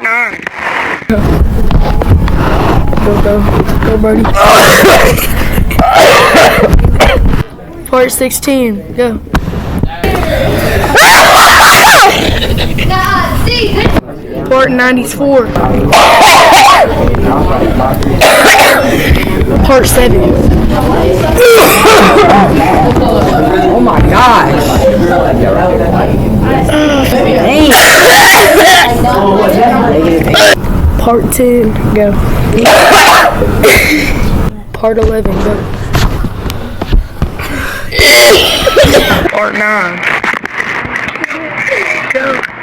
9. Go, Birdie. Part 16, go. Part 94. Part 7. Oh my gosh. Part 10, go. Part 11, go. Part 9. Go.